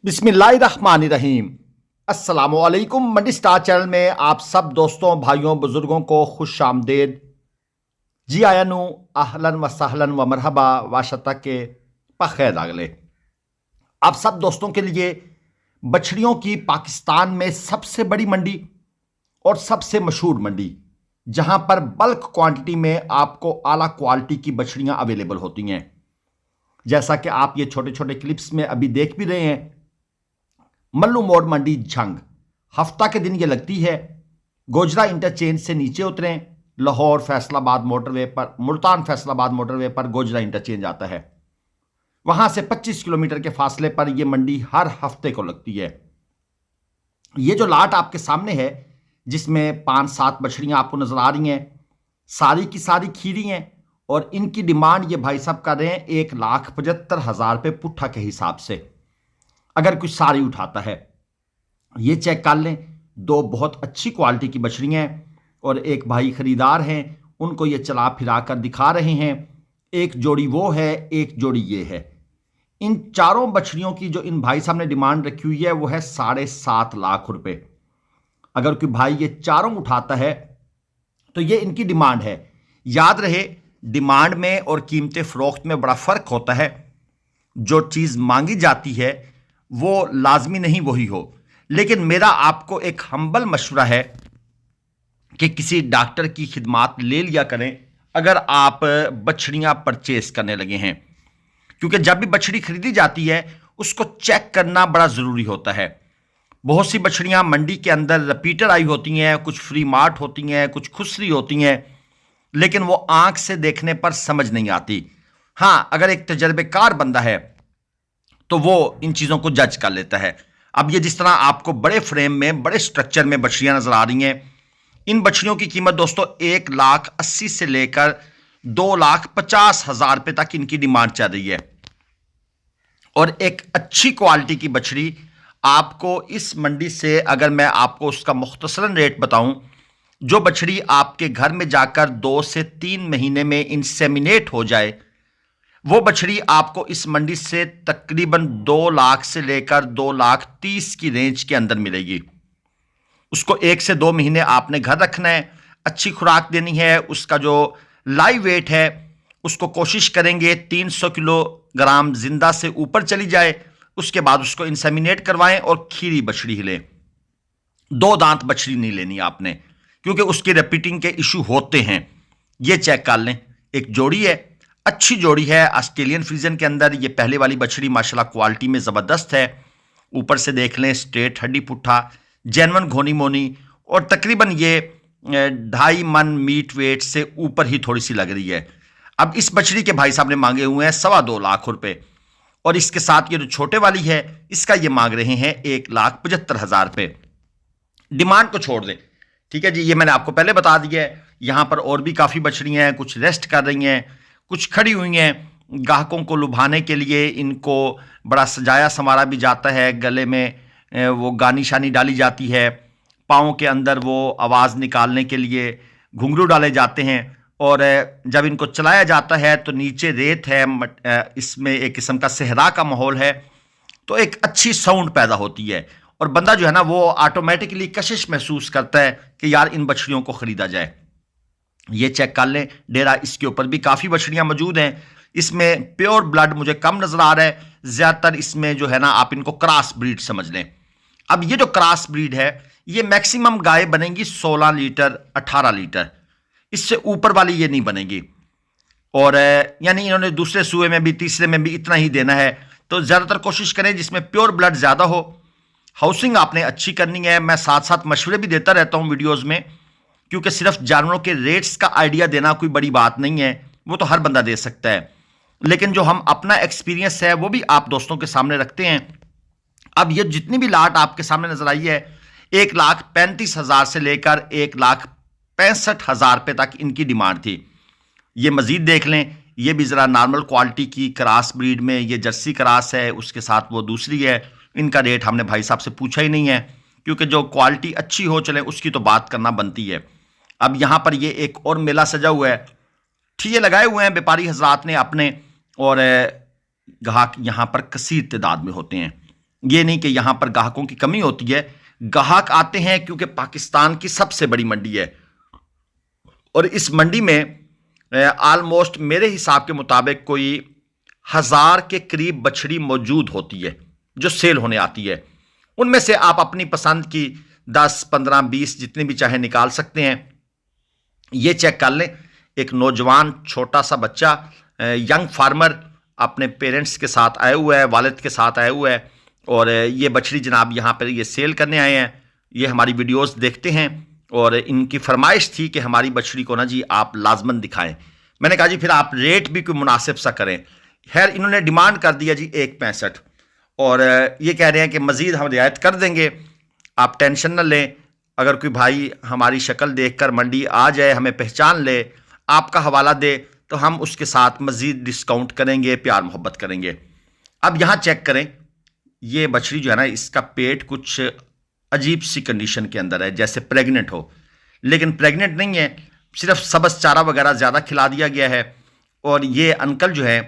बिस्मिल्लाहिर्रहमानिर्रहीम। अस्सलामुअलैकुम। मंडी star channel में आप सब दोस्तों भाइयों बुजुर्गों को खुश आमदेद। जी आयानू अहलन व सहलन व मरहबा वाशता के पखैर लागले। आप सब दोस्तों के लिए बछड़ियों की पाकिस्तान में सबसे बड़ी मंडी और सबसे मशहूर मंडी, जहां पर बल्क क्वांटिटी में आपको आला क्वालिटी की बछड़ियां अवेलेबल होती हैं। जैसा कि आप ये छोटे छोटे क्लिप्स में अभी देख भी रहे हैं, मल्लू मोड़ मंडी झंग हफ्ता के दिन ये लगती है। गोजरा इंटरचेंज से नीचे उतरें, लाहौर फैसलाबाद मोटरवे पर, मुल्तान फैसलाबाद मोटरवे पर गोजरा इंटरचेंज आता है। वहां से 25 किलोमीटर के फासले पर यह मंडी हर हफ्ते को लगती है। ये जो लाट आपके सामने है, जिसमें 5-7 बछड़ियां आपको नजर आ रही हैं, सारी की सारी खीरी हैं और इनकी डिमांड ये भाई साहब कर रहे हैं 1,75,000 रुपये पुट्ठा के हिसाब से, अगर कुछ सारी उठाता है। ये चेक कर लें, दो बहुत अच्छी क्वालिटी की बछड़ियां हैं और एक भाई खरीदार हैं, उनको ये चला फिरा कर दिखा रहे हैं। एक जोड़ी वो है, एक जोड़ी ये है। इन चारों बछड़ियों की जो इन भाई साहब ने डिमांड रखी हुई है वो है 7.5 लाख रुपए। अगर कोई भाई ये चारों उठाता है तो ये इनकी डिमांड है। याद रहे, डिमांड में और कीमत फरोख्त में बड़ा फर्क होता है। जो चीज मांगी जाती है वो लाजमी नहीं वही हो। लेकिन मेरा आपको एक हम्बल मशवरा है कि किसी डॉक्टर की खिदमात ले लिया करें अगर आप बछड़ियां परचेस करने लगे हैं, क्योंकि जब भी बछड़ी खरीदी जाती है उसको चेक करना बड़ा जरूरी होता है। बहुत सी बछड़ियां मंडी के अंदर रिपीटर आई होती हैं, कुछ फ्री मार्ट होती हैं, कुछ खुसरी होती हैं, लेकिन वो आंख से देखने पर समझ नहीं आती। हां, अगर एक तजर्बेकार बंदा है तो वो इन चीजों को जज कर लेता है। अब ये जिस तरह आपको बड़े फ्रेम में, बड़े स्ट्रक्चर में बछड़ियां नजर आ रही हैं, इन बछड़ियों की कीमत दोस्तों 1,80,000 से लेकर 2,50,000 रुपए तक इनकी डिमांड चल रही है। और एक अच्छी क्वालिटी की बछड़ी आपको इस मंडी से, अगर मैं आपको उसका मुख्तसरन रेट बताऊं, जो बछड़ी आपके घर में जाकर 2 से 3 महीने में इंसेमिनेट हो जाए, वो बछड़ी आपको इस मंडी से तकरीबन 2 लाख से लेकर 2,30,000 की रेंज के अंदर मिलेगी। उसको 1 से 2 महीने आपने घर रखना है, अच्छी खुराक देनी है। उसका जो लाइव वेट है उसको कोशिश करेंगे 300 किलोग्राम जिंदा से ऊपर चली जाए। उसके बाद उसको इंसेमिनेट करवाएं और खीरी बछड़ी ही लें। 2 दांत बछड़ी नहीं लेनी आपने, क्योंकि उसके रिपीटिंग के इशू होते हैं। ये चेक कर लें। एक जोड़ी है, अच्छी जोड़ी है, ऑस्ट्रेलियन फ्रीजन के अंदर। ये पहले वाली बछड़ी माशाल्लाह क्वालिटी में ज़बरदस्त है। ऊपर से देख लें, स्ट्रेट हड्डी पुट्ठा, जेनवन घोनी मोनी, और तकरीबन ये 2.5 मन मीट वेट से ऊपर ही थोड़ी सी लग रही है। अब इस बछड़ी के भाई साहब ने मांगे हुए हैं 2.25 लाख रुपए, और इसके साथ ये जो छोटे वाली है इसका ये मांग रहे हैं 1,75,000 रुपए। डिमांड को छोड़ दें, ठीक है जी। ये मैंने आपको पहले बता दिया है। यहां पर और भी काफ़ी बछड़ियां हैं, कुछ रेस्ट कर रही हैं, कुछ खड़ी हुई हैं। ग्राहकों को लुभाने के लिए इनको बड़ा सजाया संवारा भी जाता है। गले में वो गानी शानी डाली जाती है, पाँव के अंदर वो आवाज़ निकालने के लिए घुंघरू डाले जाते हैं, और जब इनको चलाया जाता है तो नीचे रेत है, इसमें एक किस्म का सहरा का माहौल है, तो एक अच्छी साउंड पैदा होती है और बंदा जो है ना वो ऑटोमेटिकली कशिश महसूस करता है कि यार इन बछड़ियों को खरीदा जाए। ये चेक कर लें, डेरा इसके ऊपर भी काफ़ी बछड़ियां मौजूद हैं। इसमें प्योर ब्लड मुझे कम नज़र आ रहा है, ज़्यादातर इसमें जो है ना आप इनको क्रॉस ब्रीड समझ लें। अब ये जो क्रॉस ब्रीड है ये मैक्सिमम गाय बनेंगी 16 लीटर 18 लीटर, इससे ऊपर वाली ये नहीं बनेगी। और यानी इन्होंने दूसरे सूए में भी, तीसरे में भी इतना ही देना है। तो ज़्यादातर कोशिश करें जिसमें प्योर ब्लड ज़्यादा हो। हाउसिंग आपने अच्छी करनी है। मैं साथ साथ मशवरे भी देता रहता हूँ वीडियोज़ में, क्योंकि सिर्फ जानवरों के रेट्स का आइडिया देना कोई बड़ी बात नहीं है, वो तो हर बंदा दे सकता है। लेकिन जो हम अपना एक्सपीरियंस है वो भी आप दोस्तों के सामने रखते हैं। अब ये जितनी भी लाट आपके सामने नजर आई है, 1,35,000 से लेकर 1,65,000 रुपये तक इनकी डिमांड थी। ये मजीद देख लें, ये भी ज़रा नॉर्मल क्वालिटी की क्रॉस ब्रीड में, ये जर्सी क्रॉस है, उसके साथ वो दूसरी है। इनका रेट हमने भाई साहब से पूछा ही नहीं है, क्योंकि जो क्वालिटी अच्छी हो चले उसकी तो बात करना बनती है। अब यहाँ पर ये एक और मेला सजा हुआ है, ठिये लगाए हुए हैं व्यापारी हजरात ने अपने, और ग्राहक यहाँ पर कसीर तादाद में होते हैं। ये नहीं कि यहां पर ग्राहकों की कमी होती है, ग्राहक आते हैं क्योंकि पाकिस्तान की सबसे बड़ी मंडी है और इस मंडी में ऑलमोस्ट मेरे हिसाब के मुताबिक कोई 1000 के करीब बछड़ी मौजूद होती है जो सेल होने आती है। उनमें से आप अपनी पसंद की 10, 15, 20 जितनी भी चाहे निकाल सकते हैं। ये चेक कर लें, एक नौजवान छोटा सा बच्चा यंग फार्मर अपने पेरेंट्स के साथ आया हुआ है, वालिद के साथ आया हुआ है और ये बछड़ी जनाब यहाँ पर ये सेल करने आए हैं। ये हमारी वीडियोस देखते हैं और इनकी फरमाइश थी कि हमारी बछड़ी को ना जी आप लाजमन दिखाएं। मैंने कहा जी फिर आप रेट भी कोई मुनासिब सा करें। खैर इन्होंने डिमांड कर दिया जी 1.65 और ये कह रहे हैं कि मज़ीद हम रियायत कर देंगे, आप टेंशन न लें। अगर कोई भाई हमारी शक्ल देखकर मंडी आ जाए, हमें पहचान ले, आपका हवाला दे तो हम उसके साथ मज़ीद डिस्काउंट करेंगे, प्यार मोहब्बत करेंगे। अब यहाँ चेक करें, ये बछड़ी जो है ना इसका पेट कुछ अजीब सी कंडीशन के अंदर है, जैसे प्रेग्नेंट हो, लेकिन प्रेग्नेंट नहीं है, सिर्फ सब्ज़ चारा वगैरह ज़्यादा खिला दिया गया है। और ये अंकल जो है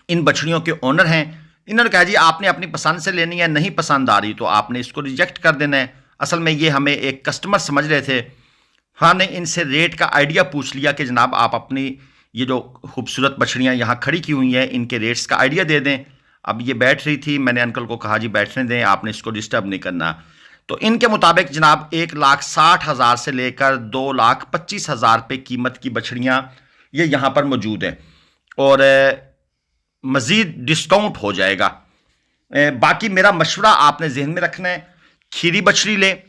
इन बछड़ियों के ओनर हैं। इन्होंने कहा जी आपने अपनी पसंद से लेनी है, नहीं पसंद आ रही तो आपने इसको रिजेक्ट कर देना है। असल में ये हमें एक कस्टमर समझ रहे थे। हमने इनसे रेट का आइडिया पूछ लिया कि जनाब आप अपनी ये जो खूबसूरत बछड़ियाँ यहाँ खड़ी की हुई हैं इनके रेट्स का आइडिया दे दें। अब ये बैठ रही थी, मैंने अंकल को कहा जी बैठने दें, आपने इसको डिस्टर्ब नहीं करना। तो इनके मुताबिक जनाब 1,60,000 से लेकर 2,25,000 रुपये कीमत की बछड़ियाँ ये यहाँ पर मौजूद हैं और मज़ीद डिस्काउंट हो जाएगा। बाकी मेरा मशवरा आपने जहन में रखना है, खीरी बछड़ी लें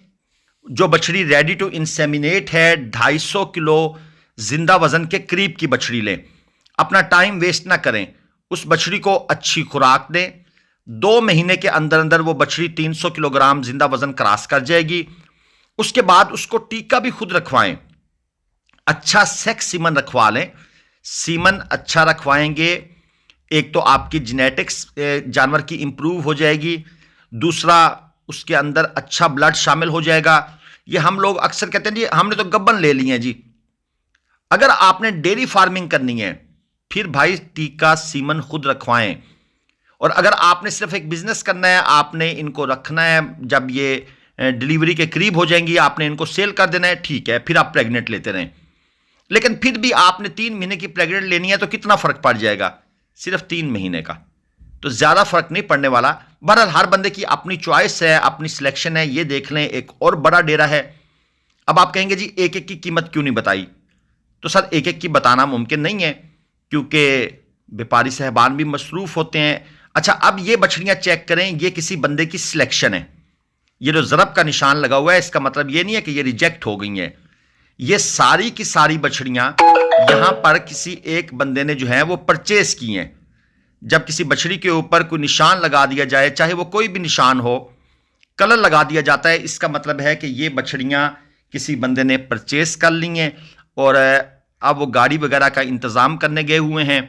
जो बछड़ी रेडी टू इंसेमिनेट है, 250 किलो जिंदा वजन के करीब की बछड़ी लें। अपना टाइम वेस्ट ना करें, उस बछड़ी को अच्छी खुराक दें। 2 महीने के अंदर अंदर वो बछड़ी 300 किलोग्राम जिंदा वजन क्रॉस कर जाएगी। उसके बाद उसको टीका भी खुद रखवाएं, अच्छा सेक्स सीमन रखवा लें। सीमन अच्छा रखवाएंगे, एक तो आपकी जेनेटिक्स जानवर की इंप्रूव हो जाएगी, दूसरा उसके अंदर अच्छा ब्लड शामिल हो जाएगा। ये हम लोग अक्सर कहते हैं जी हमने तो गब्बन ले ली है जी। अगर आपने डेयरी फार्मिंग करनी है फिर भाई टीका सीमन खुद रखवाएं। और अगर आपने सिर्फ एक बिजनेस करना है, आपने इनको रखना है, जब ये डिलीवरी के करीब हो जाएंगी आपने इनको सेल कर देना है, ठीक है, फिर आप प्रेग्नेंट लेते रहें। लेकिन फिर भी आपने 3 महीने की प्रेग्नेंट लेनी है तो कितना फर्क पड़ जाएगा, सिर्फ 3 महीने का, तो ज्यादा फर्क नहीं पड़ने वाला। बहरहाल हर बंदे की अपनी चॉइस है, अपनी सिलेक्शन है, ये देख लें। एक और बड़ा डेरा है। अब आप कहेंगे जी एक एक की कीमत क्यों नहीं बताई, तो सर एक एक की बताना मुमकिन नहीं है क्योंकि व्यापारी साहबान भी मसरूफ होते हैं। अच्छा अब ये बछड़ियां चेक करें, ये किसी बंदे की सिलेक्शन है। ये जो ज़रब का निशान लगा हुआ है इसका मतलब ये नहीं है कि ये रिजेक्ट हो गई हैं। ये सारी की सारी बछड़ियां यहां पर किसी एक बंदे ने जो है वो परचेज की हैं। जब किसी बछड़ी के ऊपर कोई निशान लगा दिया जाए, चाहे वो कोई भी निशान हो, कलर लगा दिया जाता है, इसका मतलब है कि ये बछड़ियां किसी बंदे ने परचेज कर ली हैं और अब वो गाड़ी वगैरह का इंतज़ाम करने गए हुए हैं।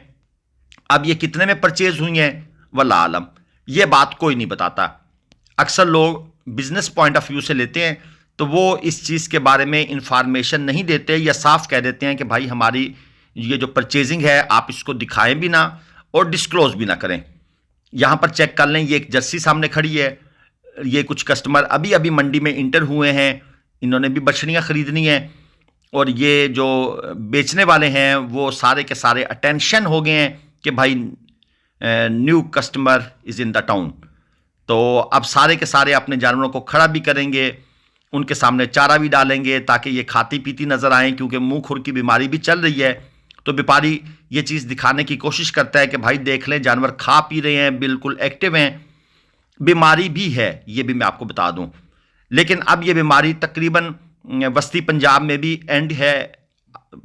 अब ये कितने में परचेज हुई हैं वल्लाह आलम, ये बात कोई नहीं बताता। अक्सर लोग बिजनेस पॉइंट ऑफ व्यू से लेते हैं तो वो इस चीज़ के बारे में इंफॉर्मेशन नहीं देते या साफ कह देते हैं कि भाई हमारी ये जो परचेजिंग है आप इसको दिखाएं भी ना और डिस्क्लोज भी ना करें। यहाँ पर चेक कर लें, ये एक जर्सी सामने खड़ी है। ये कुछ कस्टमर अभी अभी मंडी में इंटर हुए हैं, इन्होंने भी बछड़ियाँ ख़रीदनी हैं और ये जो बेचने वाले हैं वो सारे के सारे अटेंशन हो गए हैं कि भाई new customer is in the town. तो अब सारे के सारे अपने जानवरों को खड़ा भी करेंगे, उनके सामने चारा भी डालेंगे ताकि ये खाती पीती नज़र आए, क्योंकि मुंह खुर की बीमारी भी चल रही है। तो व्यापारी ये चीज़ दिखाने की कोशिश करता है कि भाई देख लें जानवर खा पी रहे हैं, बिल्कुल एक्टिव हैं। बीमारी भी है, ये भी मैं आपको बता दूं, लेकिन अब ये बीमारी तकरीबन वस्ती पंजाब में भी एंड है,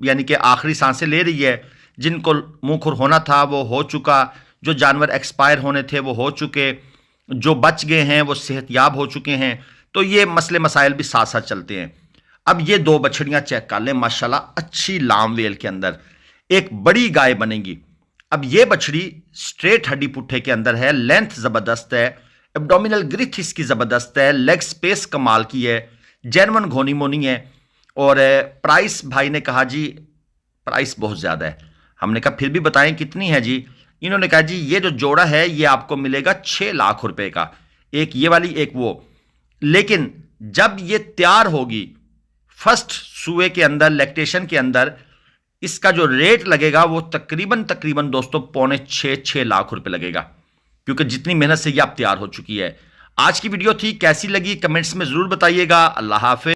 यानी कि आखिरी सांसें ले रही है। जिनको मुंह खुर होना था वो हो चुका, जो जानवर एक्सपायर होने थे वो हो चुके, जो बच गए हैं वो सेहतयाब हो चुके हैं। तो ये मसले मसाइल भी साथ साथ चलते हैं। अब ये 2 बछड़ियां चेक कर लें, माशाल्लाह अच्छी लाम वेल के अंदर एक बड़ी गाय बनेगी। अब ये बछड़ी स्ट्रेट हड्डी पुट्ठे के अंदर है, लेंथ ज़बरदस्त है, एब्डोमिनल ग्रिथ इसकी ज़बरदस्त है, लेग स्पेस कमाल की है, जेनवन घोनी मोनी है। और प्राइस भाई ने कहा जी प्राइस बहुत ज़्यादा है। हमने कहा फिर भी बताएं कितनी है जी। इन्होंने कहा जी ये जो जोड़ा है ये आपको मिलेगा 6 लाख रुपए का। एक ये वाली एक वो। लेकिन जब ये तैयार होगी फर्स्ट सुए के अंदर, लैक्टेशन के अंदर, इसका जो रेट लगेगा वो तकरीबन दोस्तों 5.5-6 लाख रुपए लगेगा, क्योंकि जितनी मेहनत से ये आप तैयार हो चुकी है। आज की वीडियो थी, कैसी लगी कमेंट्स में जरूर बताइएगा। अल्लाह हाफिज।